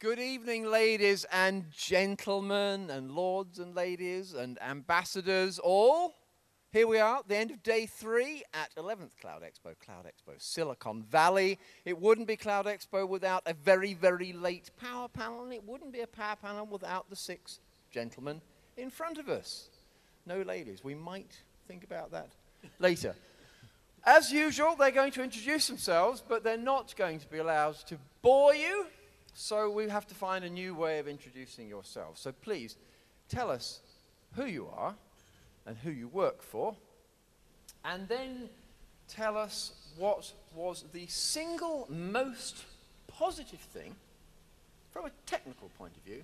Good evening, ladies and gentlemen, and lords and ladies, and ambassadors all. Here we are at the end of day 3 at 11th Cloud Expo, Silicon Valley. It wouldn't be Cloud Expo without a very, very late power panel, and it wouldn't be a power panel without the 6 gentlemen in front of us. No ladies. We might think about that later. As usual, they're going to introduce themselves, but they're not going to be allowed to bore you. So we have to find a new way of introducing yourselves. So please, tell us who you are and who you work for, and then tell us what was the single most positive thing, from a technical point of view,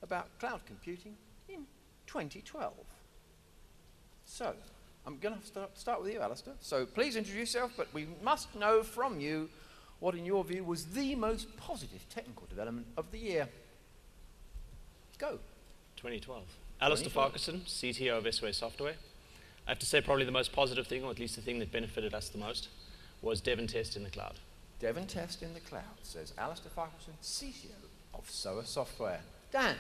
about cloud computing in 2012. So, I'm going to start with you, Alistair. So please introduce yourself, but we must know from you what, in your view, was the most positive technical development of the year. Go. 2012. Alistair Farquharson, CTO of SOA Software. I have to say probably the most positive thing, or at least the thing that benefited us the most, was Dev and Test in the cloud. Dev and Test in the cloud, says Alistair Farquharson, CTO of SOA Software. Dan.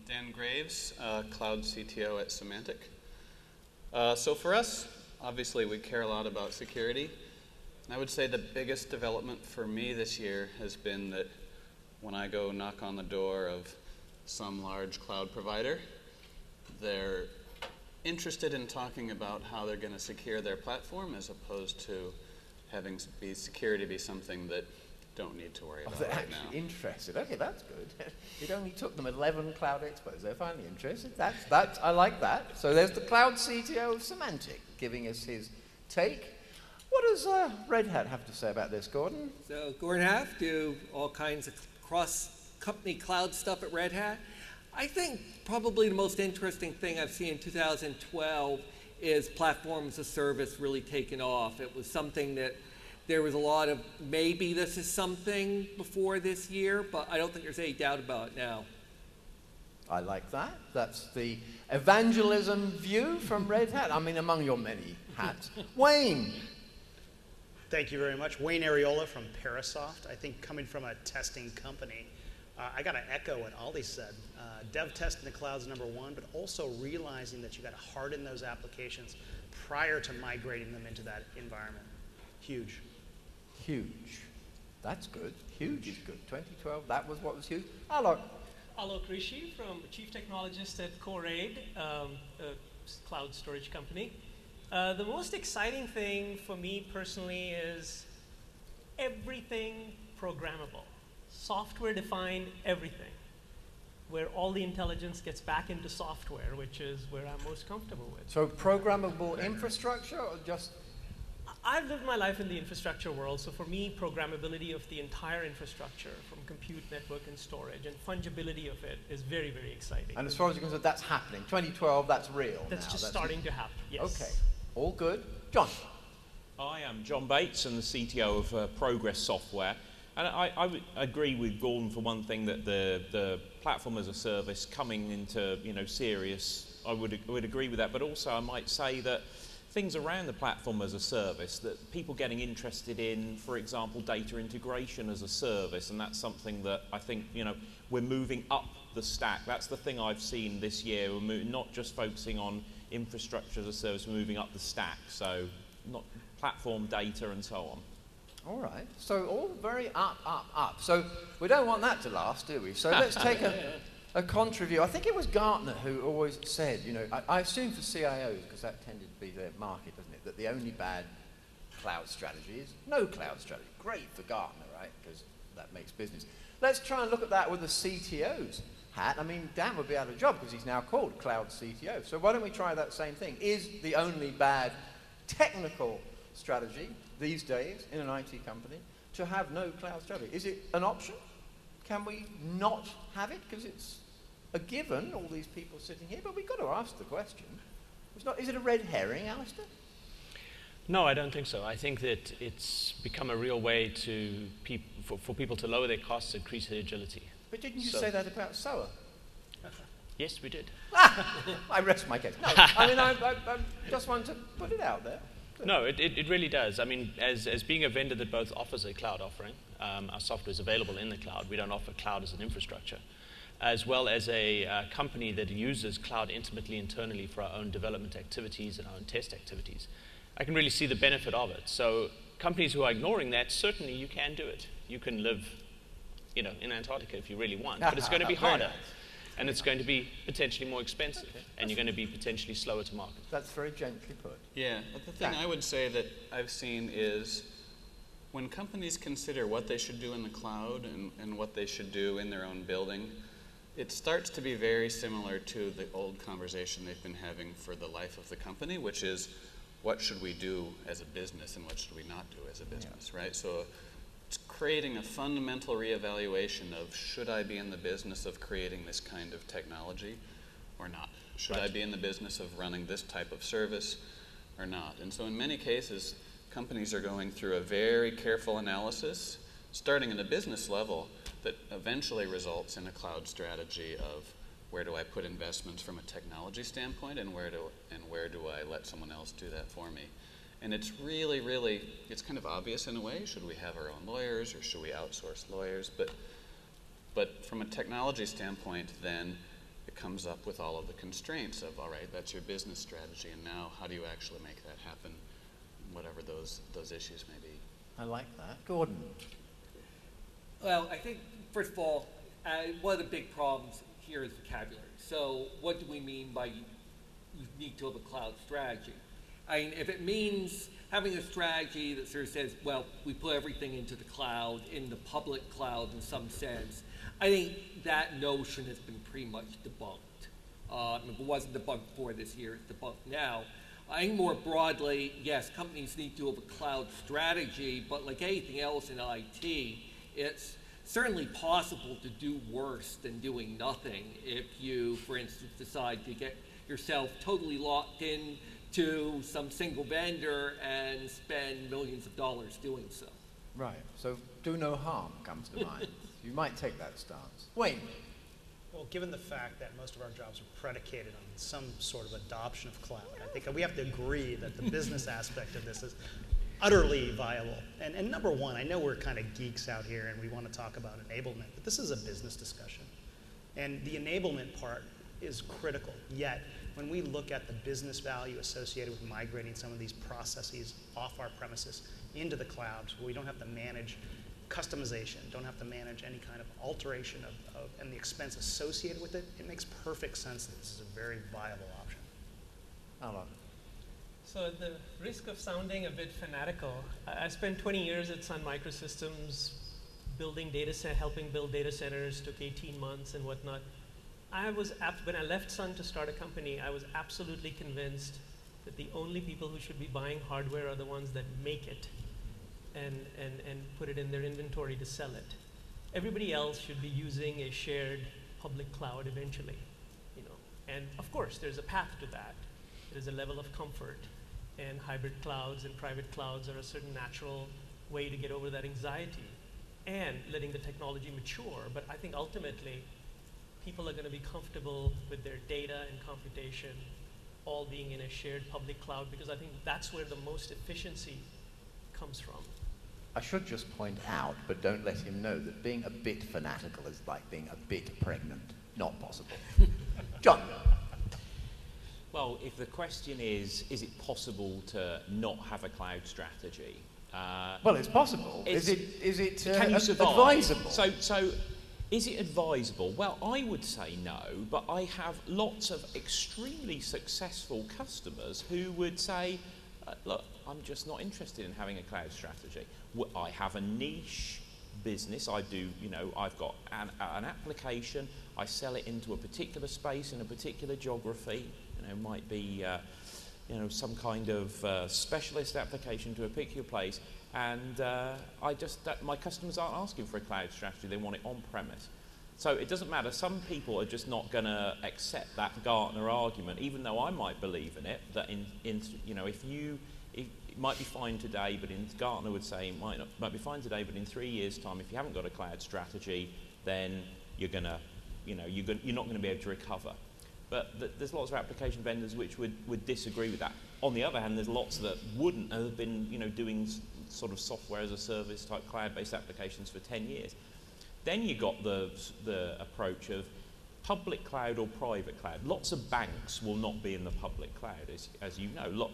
Dan Graves, Cloud CTO at Symantec. So for us, obviously we care a lot about security. I would say the biggest development for me this year has been that when I go knock on the door of some large cloud provider, they're interested in talking about how they're going to secure their platform as opposed to having security be something that don't need to worry about they're right now. Actually interested. Okay, that's good. It only took them 11 cloud expos. They're finally interested. That's, I like that. So there's the cloud CTO of Symantec giving us his take. What does Red Hat have to say about this, Gordon? So Gordon Haff, do all kinds of cross-company cloud stuff at Red Hat. I think probably the most interesting thing I've seen in 2012 is platform as a service really taking off. It was something that there was a lot of maybe this is something before this year, but I don't think there's any doubt about it now. I like that. That's the evangelism view from Red Hat. I mean, among your many hats. Wayne. Thank you very much. Wayne Ariola from Parasoft. I think coming from a testing company, I got to echo what Ollie said. Dev test in the cloud is #1, but also realizing that you got to harden those applications prior to migrating them into that environment. Huge. Huge. That's good. Huge is good. 2012, that was what was huge. Alok. Alok Rishi from Chief Technologist at Coraid, a cloud storage company. The most exciting thing for me personally is everything programmable. Software-defined everything, where all the intelligence gets back into software, which is where I'm most comfortable with. So programmable infrastructure, or just? I've lived my life in the infrastructure world, so for me, programmability of the entire infrastructure, from compute, network, and storage, and fungibility of it is very, very exciting. And as far as you're concerned, that's happening. 2012, that's real. That's just starting to happen, yes. Okay. All good. John. I am John Bates and the CTO of Progress Software. And I would agree with Gordon for one thing, that the platform as a service coming into serious, I would agree with that. But also I might say that things around the platform as a service, that people getting interested in, for example, data integration as a service, and that's something that I think we're moving up the stack. That's the thing I've seen this year. We're not just focusing on infrastructure as a service, moving up the stack, so not platform data and so on. All right, so all very up. So we don't want that to last, do we? So let's take a contra view. I think it was Gartner who always said, I assume for CIOs, because that tended to be their market, doesn't it, that the only bad cloud strategy is no cloud strategy. Great for Gartner, right, because that makes business. Let's try and look at that with the CTO's hat. I mean, Dan would be out of a job because he's now called Cloud CTO. So why don't we try that same thing? Is the only bad technical strategy these days in an IT company to have no cloud strategy? Is it an option? Can we not have it because it's a given, all these people sitting here? But we've got to ask the question. Is it a red herring, Alistair? No, I don't think so. I think that it's become a real way for people to lower their costs, increase their agility. But didn't you say that about SOA? Yes, we did. I rest my case. No, I mean, I just want to put it out there. No, it really does. I mean, as being a vendor that both offers a cloud offering, our software is available in the cloud. We don't offer cloud as an infrastructure, as well as a company that uses cloud intimately internally for our own development activities and our own test activities. I can really see the benefit of it. So companies who are ignoring that, certainly you can do it. You can live, in Antarctica if you really want, but it's going to be harder. And it's going to be potentially more expensive, and you're going to be potentially slower to market. That's very gently put. Yeah, but the thing I would say that I've seen is when companies consider what they should do in the cloud and what they should do in their own building, it starts to be very similar to the old conversation they've been having for the life of the company, which is what should we do as a business and what should we not do as a business, right? So it's creating a fundamental reevaluation of should I be in the business of creating this kind of technology or not? Should I be in the business of running this type of service or not? And so in many cases, companies are going through a very careful analysis, starting at a business level, that eventually results in a cloud strategy of where do I put investments from a technology standpoint and where do I let someone else do that for me? And it's really, really, it's kind of obvious in a way. Should we have our own lawyers or should we outsource lawyers? But from a technology standpoint, then it comes up with all of the constraints of, all right, that's your business strategy, and now how do you actually make that happen, whatever those issues may be. I like that. Gordon. Well, I think, first of all, one of the big problems here is vocabulary. So what do we mean by you need to have a cloud strategy? I mean, if it means having a strategy that sort of says, well, we put everything into the cloud, in the public cloud in some sense, I think that notion has been pretty much debunked. If it wasn't debunked before this year, it's debunked now. I think more broadly, yes, companies need to have a cloud strategy, but like anything else in IT, it's certainly possible to do worse than doing nothing if you, for instance, decide to get yourself totally locked in to some single vendor and spend millions of dollars doing so. Right, so do no harm comes to mind. You might take that stance. Wayne. Well, given the fact that most of our jobs are predicated on some sort of adoption of cloud, I think we have to agree that the business aspect of this is utterly viable. And number one, I know we're kind of geeks out here and we want to talk about enablement, but this is a business discussion. And the enablement part is critical. Yet, when we look at the business value associated with migrating some of these processes off our premises into the cloud, so we don't have to manage customization, don't have to manage any kind of alteration and the expense associated with it, it makes perfect sense that this is a very viable option. Alok. So at the risk of sounding a bit fanatical, I spent 20 years at Sun Microsystems building helping build data centers, took 18 months and whatnot. When I left Sun to start a company, I was absolutely convinced that the only people who should be buying hardware are the ones that make it and put it in their inventory to sell it. Everybody else should be using a shared public cloud eventually, And of course, there's a path to that. There's a level of comfort, and hybrid clouds and private clouds are a certain natural way to get over that anxiety and letting the technology mature. But I think ultimately, people are going to be comfortable with their data and computation all being in a shared public cloud, because I think that's where the most efficiency comes from. I should just point out, but don't let him know, that being a bit fanatical is like being a bit pregnant. Not possible. John. Well, if the question is it possible to not have a cloud strategy? Well, it's possible. Is it can you survive? Advisable? So is it advisable? Well, I would say no, but I have lots of extremely successful customers who would say, look, I'm just not interested in having a cloud strategy. I have a niche business. I do, I've got an application. I sell it into a particular space in a particular geography. Might be, some kind of specialist application to a particular place. And my customers aren't asking for a cloud strategy. They want it on premise. So it doesn't matter. Some people are just not going to accept that Gartner argument, even though I might believe in it. That it might be fine today, but Gartner would say it might be fine today, but in 3 years' time, if you haven't got a cloud strategy, then you're not going to be able to recover. But there's lots of application vendors which would disagree with that. On the other hand, there's lots that wouldn't and have been, you know, doing sort of software as a service type cloud-based applications for 10 years. Then you got the approach of public cloud or private cloud. Lots of banks will not be in the public cloud, as you know.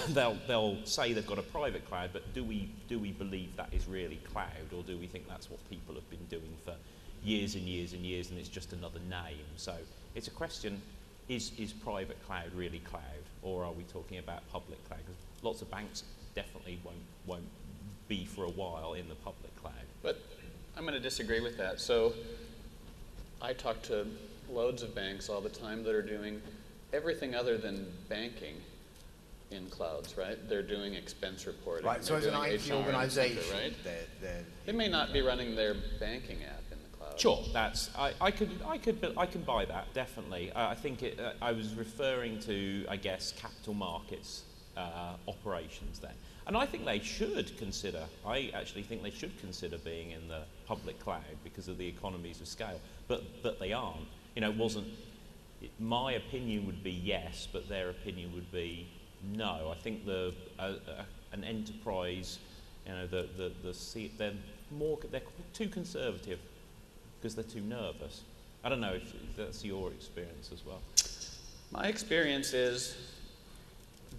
They'll say they've got a private cloud, but do we believe that is really cloud, or do we think that's what people have been doing for years and years and years, and it's just another name? So it's a question: is private cloud really cloud, or are we talking about public cloud? Because lots of banks definitely won't be for a while in the public cloud. But I'm going to disagree with that. So I talk to loads of banks all the time that are doing everything other than banking in clouds, right? They're doing expense reporting. Right, so as an IT organization, right? They may not be running their banking app in the cloud. Sure, that's I can buy that, definitely. I think I was referring to, I guess, capital markets operations then. And I think they should consider, I actually think they should consider being in the public cloud because of the economies of scale, but they aren't. You know, my opinion would be yes, but their opinion would be no. I think an enterprise, you know, they're too conservative because they're too nervous. I don't know if that's your experience as well. My experience is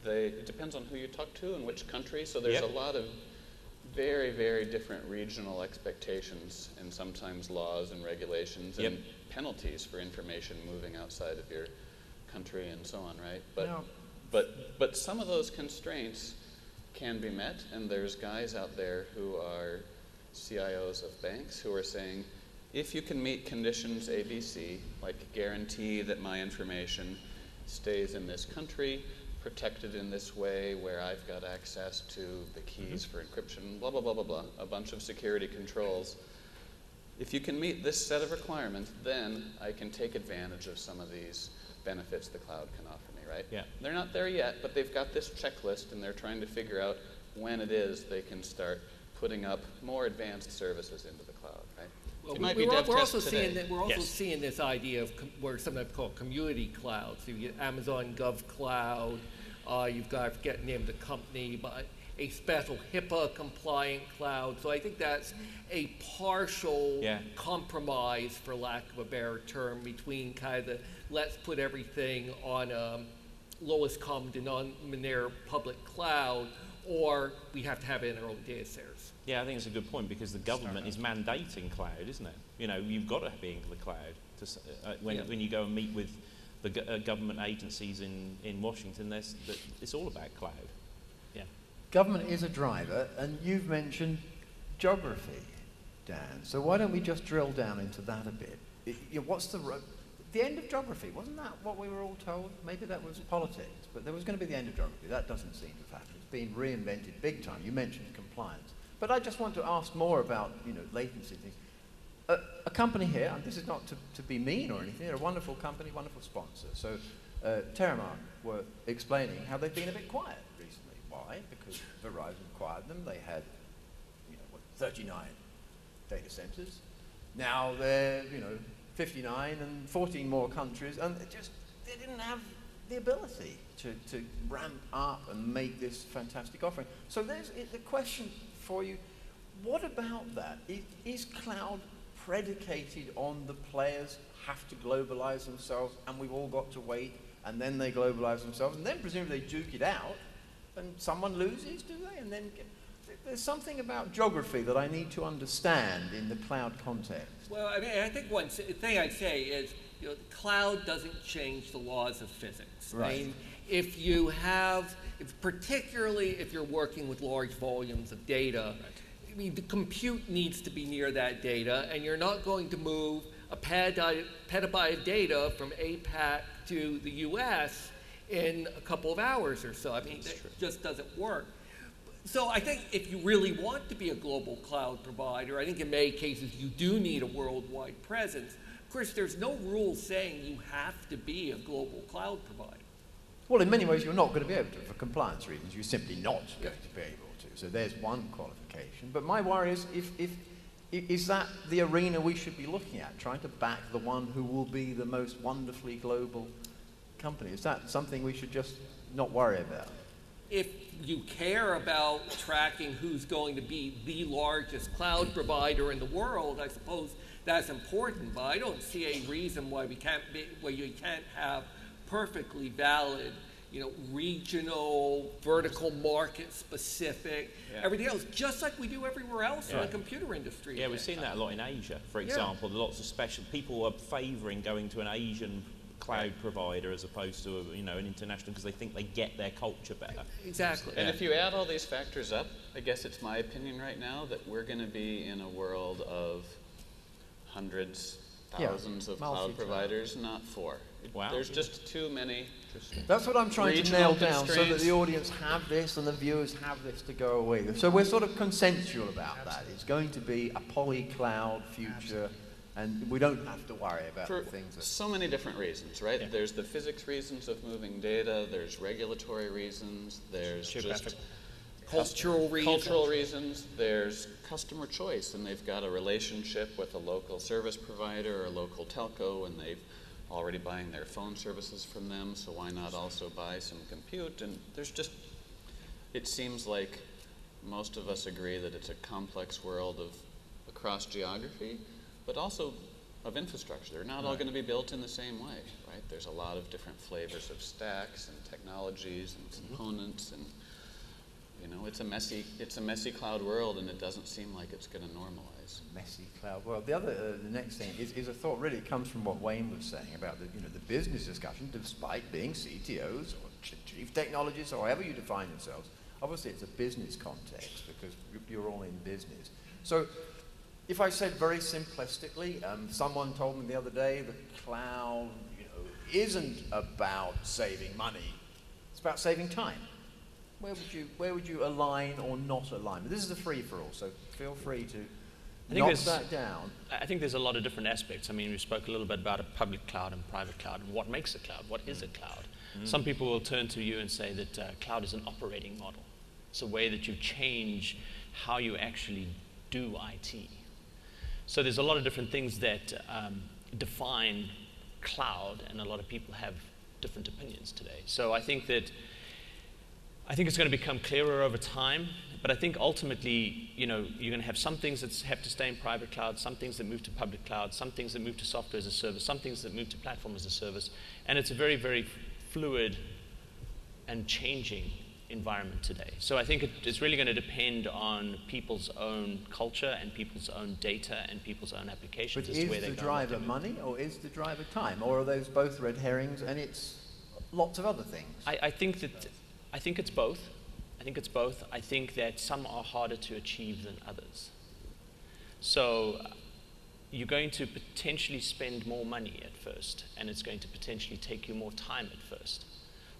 it depends on who you talk to and which country. So there's a lot of very, very different regional expectations and sometimes laws and regulations and penalties for information moving outside of your country and so on, right? But some of those constraints can be met, and there's guys out there who are CIOs of banks who are saying, if you can meet conditions A, B, C, like guarantee that my information stays in this country, protected in this way where I've got access to the keys for encryption, blah, blah, blah, blah, blah, a bunch of security controls. If you can meet this set of requirements, then I can take advantage of some of these benefits the cloud can offer me, right? Yeah. They're not there yet, but they've got this checklist, and they're trying to figure out when it is they can start putting up more advanced services into the cloud, right? Well, we're also seeing this idea of where sometimes called community clouds. So you get Amazon Gov Cloud. You've got, I forget the name of the company, but a special HIPAA compliant cloud. So I think that's a partial compromise, for lack of a better term, between kind of the let's put everything on a lowest common denominator public cloud, or we have to have it in our own data centers. Yeah, I think it's a good point because the government is mandating cloud, isn't it? You know, you've got to be in the cloud when you go and meet with the government agencies in Washington. It's all about cloud. Yeah. Government is a driver, and you've mentioned geography, Dan. So why don't we just drill down into that a bit? What's the end of geography? Wasn't that what we were all told? Maybe that was politics, but there was going to be the end of geography. That doesn't seem to have happened. It's been reinvented big time. You mentioned compliance. But I just want to ask more about, latency things. A company here, and this is not to be mean or anything, they're a wonderful company, wonderful sponsor. So Terramark were explaining how they've been a bit quiet recently. Why? Because Verizon acquired them. They had 39 data centers. Now they're 59 and 14 more countries, and they didn't have the ability to ramp up and make this fantastic offering. So there's the question for you: what about that? Is cloud predicated on the players have to globalize themselves, and we've all got to wait, and then they globalize themselves, and then presumably they duke it out, and someone loses, do they? And then there's something about geography that I need to understand in the cloud context. Well, I mean, I think one thing I'd say is, cloud doesn't change the laws of physics. Right. I mean, particularly if you're working with large volumes of data, I mean, the compute needs to be near that data, and you're not going to move a petabyte of data from APAC to the US in a couple of hours or so. I mean, it just doesn't work. So I think if you really want to be a global cloud provider, I think in many cases you do need a worldwide presence. Of course, there's no rule saying you have to be a global cloud provider. Well, in many ways, you're not going to be able to. For compliance reasons, you're simply not going to be able to. So there's one qualification. But my worry is, is that the arena we should be looking at, trying to back the one who will be the most wonderfully global company? Is that something we should just not worry about? if you care about tracking who's going to be the largest cloud provider in the world, I suppose that's important. But I don't see a reason why you can't have perfectly valid, regional, vertical market specific, everything else, just like we do everywhere else in the computer industry. Yeah, we've seen that a lot in Asia, for example. Lots of special people are favouring going to an Asian cloud provider as opposed to an international, because they think they get their culture better. Exactly. And if you add all these factors up, I guess it's my opinion right now that we're going to be in a world of hundreds, thousands of cloud providers, not 4. Wow. There's just too many. That's what I'm trying to Regional nail down, so that constraints. the audience have this and the viewers have this to go away with. So we're sort of consensual about that. It's going to be a poly-cloud future, and we don't have to worry about For things. so many different reasons, right? Yeah. There's the physics reasons of moving data, there's regulatory reasons, there's just cultural reasons, there's customer choice, and they've got a relationship with a local service provider or a local telco, and they've already buying their phone services from them, so why not also buy some compute? And there's just, it seems like most of us agree that it's a complex world of across geography, but also of infrastructure. They're not all going to be built in the same way, right? There's a lot of different flavors of stacks and technologies and components, and it's a messy cloud world, and it doesn't seem like it's going to normalize. Messy cloud world. The next thing is a thought really comes from what Wayne was saying about the business discussion. Despite being CTOs or chief technologists or however you define yourselves, obviously it's a business context because you're all in business. So if I said very simplistically, someone told me the other day that cloud isn't about saving money, it's about saving time. Where would you align or not align? This is a free-for-all, so feel free to knock that down. I think there's a lot of different aspects. I mean, we spoke a little bit about a public cloud and private cloud, and what makes a cloud. What is a cloud? Some people will turn to you and say that cloud is an operating model. It's a way that you change how you actually do IT. So there's a lot of different things that define cloud, and a lot of people have different opinions today. So I think it's going to become clearer over time, but I think ultimately, you're going to have some things that have to stay in private cloud, some things that move to public cloud, some things that move to software as a service, some things that move to platform as a service, and it's a very, very fluid and changing environment today. So I think it's really going to depend on people's own culture and people's own data and people's own applications. But as to where is they the go driver money or is the driver time? Or are those both red herrings and it's lots of other things? I think it's both. I think that some are harder to achieve than others. So you're going to potentially spend more money at first, and it's going to potentially take you more time at first.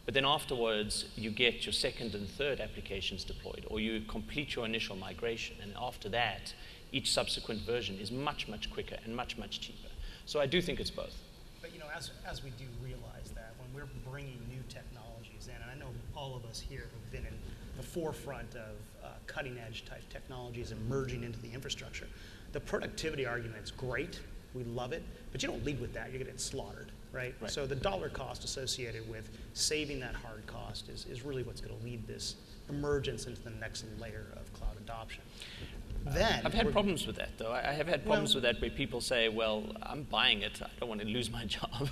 But then afterwards, you get your second and third applications deployed, or you complete your initial migration, and after that, each subsequent version is much, much quicker and much, much cheaper. So I do think it's both. But as we do realize that when we're bringing new technologies in, and I know all of us here have been in the forefront of cutting-edge type technologies emerging into the infrastructure, the productivity argument's great. We love it, but you don't lead with that. You're going to get slaughtered, right? So the dollar cost associated with saving that hard cost is really what's going to lead this emergence into the next layer of cloud adoption. Then I've had problems with that, though. I have had problems with that where people say, well, I'm buying it. I don't want to lose my job.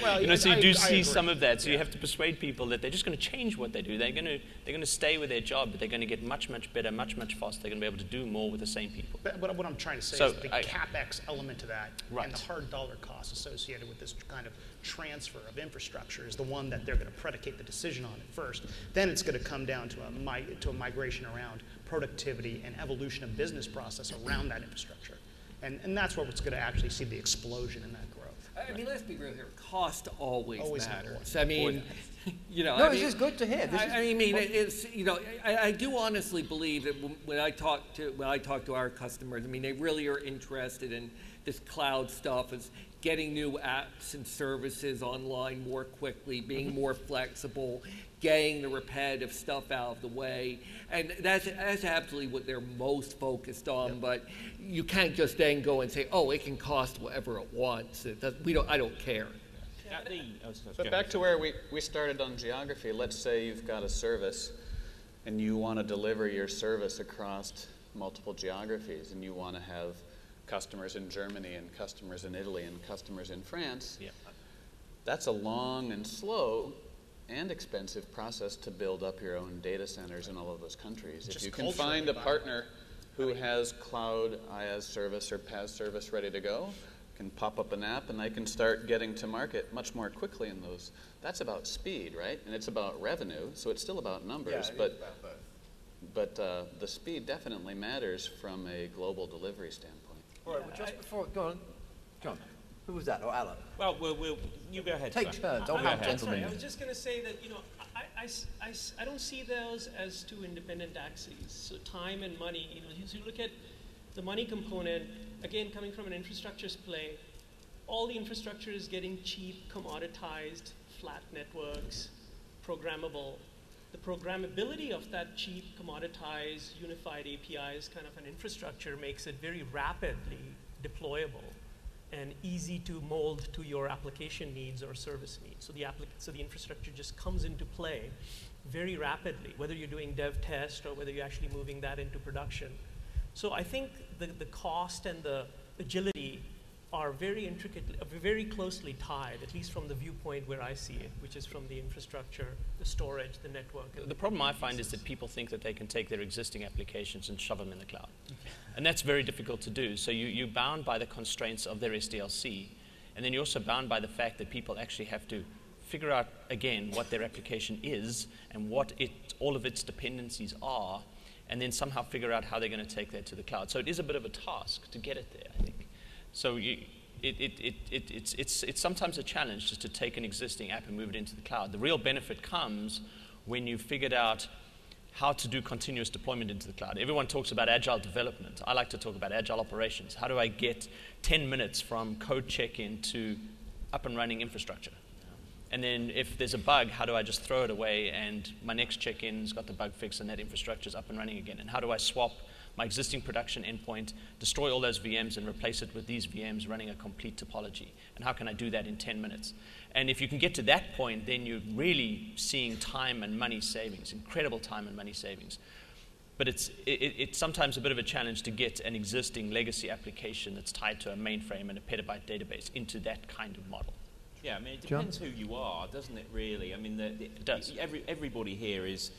Well, so you do see agree. some of that. So you have to persuade people that they're just going to change what they do. They're going to stay with their job, but they're going to get much, much better, much, much faster. They're going to be able to do more with the same people. But what I'm trying to say So is the CapEx element to that and the hard dollar cost associated with this kind of transfer of infrastructure is the one that they're going to predicate the decision on at first. Then it's going to come down to a migration around productivity and evolution of business process around that infrastructure. And that's what's going to actually see the explosion in that growth. I mean, let's be real here. Cost always matters. Important. I mean, This is good to hear. I do honestly believe that when I talk to our customers, I mean, they really are interested in this cloud stuff, is getting new apps and services online more quickly, being more flexible, getting the repetitive stuff out of the way. And that's absolutely what they're most focused on. But you can't just then go and say, oh, it can cost whatever it wants. I don't care. But back to where we started on geography, let's say you've got a service and you want to deliver your service across multiple geographies, and you want to have customers in Germany and customers in Italy and customers in France, that's a long and slow and expensive process to build up your own data centers in all of those countries. If you can find a partner who has cloud IaaS service or PaaS service ready to go, can pop up an app and they can start getting to market much more quickly in those. That's about speed, right? And it's about revenue, so it's still about numbers. But the speed definitely matters from a global delivery standpoint. All right, well, just before, go on, John. Who was that, or Alan? Well, you go ahead. Take turns. I'll have gentlemen. I was just going to say that, you know, I don't see those as two independent axes. So time and money, you know, as you look at the money component, again, coming from an infrastructure play, all the infrastructure is getting cheap, commoditized, flat networks, programmable. The programmability of that cheap, commoditized, unified APIs kind of an infrastructure makes it very rapidly deployable and easy to mold to your application needs or service needs. So the infrastructure just comes into play very rapidly, whether you're doing dev test or whether you're actually moving that into production. So I think the cost and the agility are very closely tied, at least from the viewpoint where I see it, which is from the infrastructure, the storage, the network. The problem I find is that people think that they can take their existing applications and shove them in the cloud. And that's very difficult to do. So you're bound by the constraints of their SDLC. And then you're also bound by the fact that people actually have to figure out, again, what their application is and what all of its dependencies are, and then somehow figure out how they're going to take that to the cloud. So it is a bit of a task to get it there, I think. So it's sometimes a challenge just to take an existing app and move it into the cloud. The real benefit comes when you've figured out how to do continuous deployment into the cloud. Everyone talks about agile development. I like to talk about agile operations. How do I get 10 minutes from code check-in to up and running infrastructure? And then if there's a bug, how do I just throw it away and my next check-in's got the bug fix and that infrastructure's up and running again? And how do I swap my existing production endpoint, destroy all those VMs and replace it with these VMs running a complete topology? And how can I do that in 10 minutes? And if you can get to that point, then you're really seeing time and money savings, incredible time and money savings. But it's sometimes a bit of a challenge to get an existing legacy application that's tied to a mainframe and a petabyte database into that kind of model. Yeah, I mean, it depends who you are, doesn't it, really? I mean, it does. Everybody here is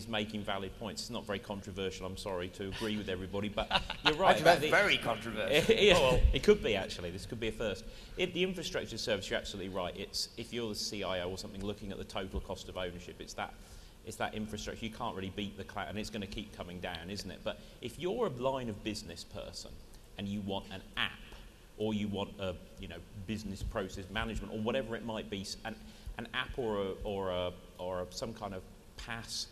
making valid points. It's not very controversial, I'm sorry to agree with everybody, but you're right. Actually, that's very controversial. It could be, actually. This could be a first. The infrastructure service, you're absolutely right. It's, if you're the CIO or something looking at the total cost of ownership, it's that infrastructure. You can't really beat the cloud, and it's going to keep coming down, isn't it? But if you're a line of business person and you want an app, or you want a business process management, or whatever it might be, an app or some kind of PaaS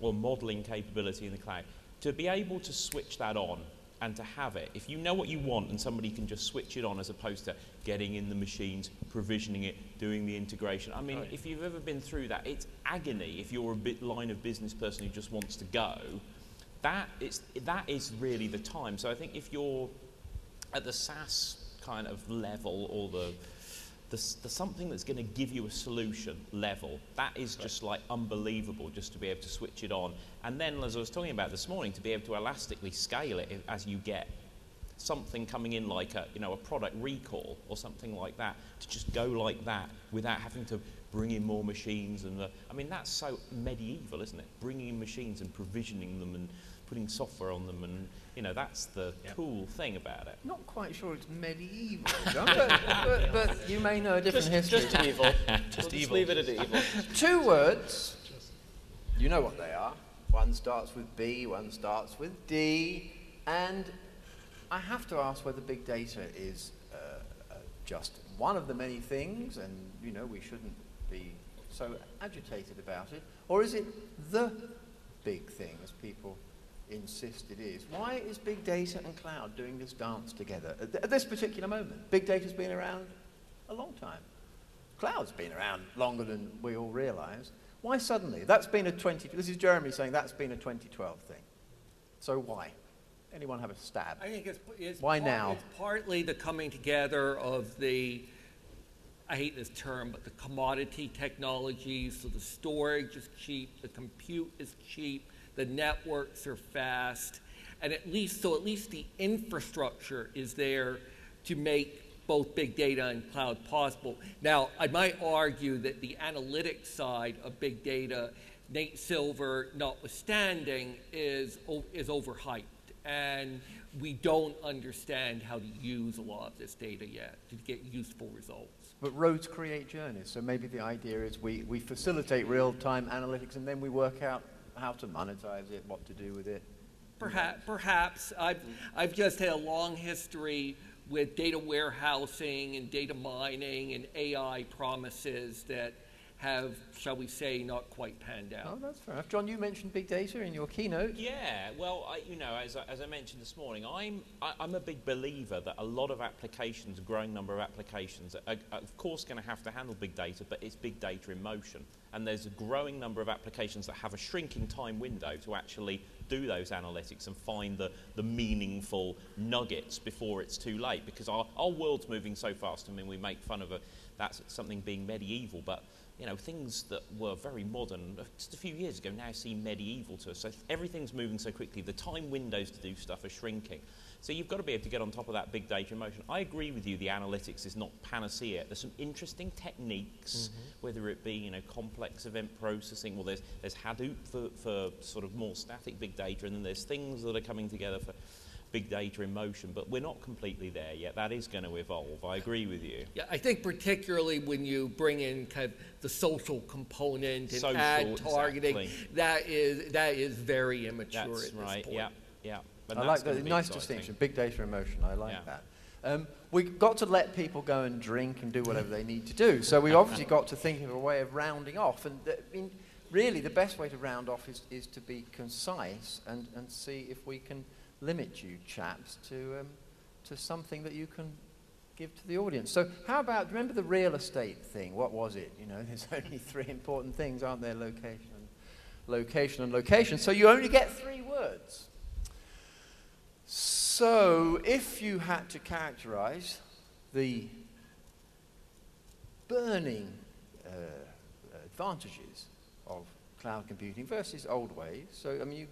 or modeling capability in the cloud, to be able to switch that on and to have it, if you know what you want and somebody can just switch it on as opposed to getting in the machines, provisioning it, doing the integration. I mean, if you've ever been through that, it's agony if you're a line of business person who just wants to go. That is really the time. So I think if you're at the SaaS kind of level, or the something that's going to give you a solution level, that is just like unbelievable, just to be able to switch it on. And then, as I was talking about this morning, to be able to elastically scale it as you get something coming in, like a product recall or something like that, to just go like that without having to bring in more machines. And I mean, that's so medieval, isn't it? Bringing in machines and provisioning them and putting software on them, and that's the cool thing about it. Not quite sure it's medieval, John, but you may know a different history. Just evil. Just leave it at evil. 2 words. You know what they are. One starts with B, one starts with D, and I have to ask whether big data is just one of the many things, and we shouldn't be so agitated about it, or is it the big thing, as people insist it is? Why is big data and cloud doing this dance together at this particular moment? Big data's been around a long time. Cloud's been around longer than we all realise. Why suddenly? This is Jeremy saying that's been a 2012 thing. So why? Anyone have a stab? I think it's why now? It's partly the coming together of the I hate this term, but the commodity technologies, so the storage is cheap, the compute is cheap, the networks are fast, and at least the infrastructure is there to make both big data and cloud possible. Now, I might argue that the analytics side of big data, Nate Silver notwithstanding, is overhyped, and we don't understand how to use a lot of this data yet to get useful results. But roads create journeys, so maybe the idea is we facilitate real-time analytics and then we work out how to monetize it, what to do with it. Perhaps. I've just had a long history with data warehousing and data mining and AI promises that have, shall we say, not quite panned out. Oh, that's fair enough. John, you mentioned big data in your keynote. Yeah, well, as I mentioned this morning, I'm a big believer that a lot of applications, a growing number of applications, are of course going to have to handle big data, but it's big data in motion. And there's a growing number of applications that have a shrinking time window to actually do those analytics and find the meaningful nuggets before it's too late. Because our world's moving so fast. I mean, we make fun of that's something being medieval, but things that were very modern just a few years ago now seem medieval to us. So everything's moving so quickly. The time windows to do stuff are shrinking. So you've got to be able to get on top of that big data in motion. I agree with you, the analytics is not panacea. There's some interesting techniques, whether it be complex event processing, well there's Hadoop for sort of more static big data, and then there's things that are coming together for big data in motion, but we're not completely there yet. That is going to evolve. I agree with you. Yeah, I think particularly when you bring in kind of the social component and ad targeting, exactly. that is very immature That's at this right. point. Yeah. But I like that. Nice distinction. Big data in motion. I like that. We've got to let people go and drink and do whatever they need to do. So we've obviously got to think of a way of rounding off. And really, the best way to round off is to be concise and see if we can limit you chaps to something that you can give to the audience. So how about, remember the real estate thing? What was it? There's only three important things, aren't there? Location and location. So you only get 3 words. So if you had to characterize the burning advantages of cloud computing versus old ways, so I mean,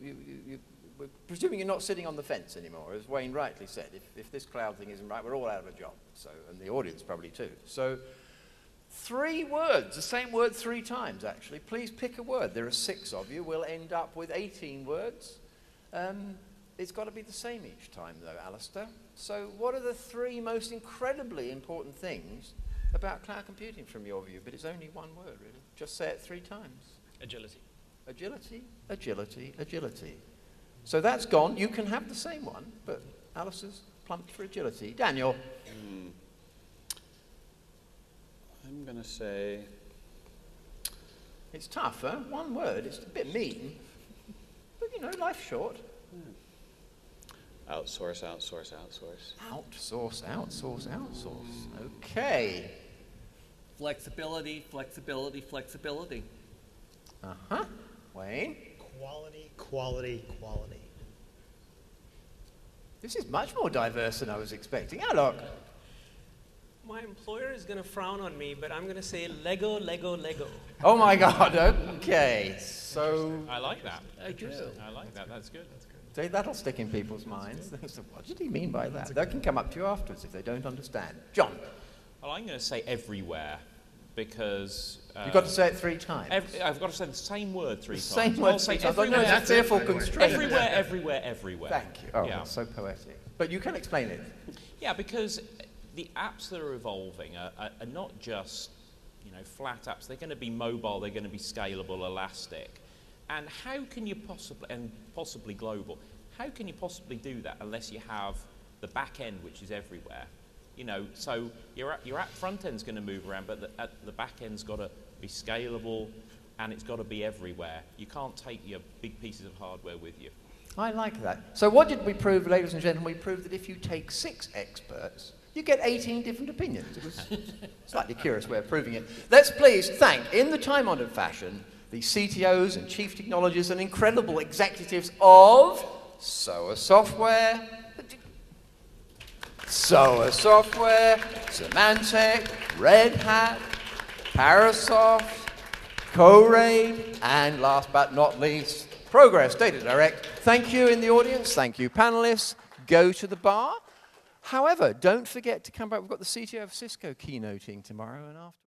we're presuming you're not sitting on the fence anymore, as Wayne rightly said. If this cloud thing isn't right, we're all out of a job. So, and the audience probably too. So 3 words, the same word 3 times actually. Please pick a word. There are 6 of you. We'll end up with 18 words. It's got to be the same each time though, Alistair. So what are the 3 most incredibly important things about cloud computing from your view? But it's only one word really. Just say it 3 times. Agility. Agility, agility, agility. So that's gone. You can have the same one, but Alistair's plumped for agility. Daniel? I'm going to say... It's tough, huh? One word. It's a bit mean. But, life's short. Outsource, outsource, outsource. Outsource, outsource, outsource. Okay. Flexibility, flexibility, flexibility. Uh-huh. Wayne? Quality, quality, quality. This is much more diverse than I was expecting. Alok? My employer is going to frown on me, but I'm going to say Lego, Lego, Lego. Oh my God, okay. So... I like that. Interesting. I like that. That's good. See, that'll stick in people's minds. So what did he mean by that? They can come up to you afterwards if they don't understand. John? Well, I'm going to say everywhere, because... You've got to say it 3 times. I've got to say the same word 3 times. Same word 3 times. I know it's a fearful constraint. Everywhere, everywhere, everywhere. Thank you. Oh, that's so poetic. But you can explain it. Yeah, because the apps that are evolving are not just flat apps. They're going to be mobile. They're going to be scalable, elastic. And how can you possibly global? How can you possibly do that unless you have the back end, which is everywhere? So your app front end's going to move around, but the back end's got to be scalable, and it's got to be everywhere. You can't take your big pieces of hardware with you. I like that. So what did we prove, ladies and gentlemen? We proved that if you take 6 experts, you get 18 different opinions. It was a slightly curious way of proving it. Let's please thank, in the time-honored fashion, the CTOs and chief technologists and incredible executives of SOA Software, Symantec, Red Hat, Parasoft, Coraid, and last but not least, Progress Data Direct. Thank you in the audience. Thank you, panelists. Go to the bar. However, don't forget to come back. We've got the CTO of Cisco keynoting tomorrow and after.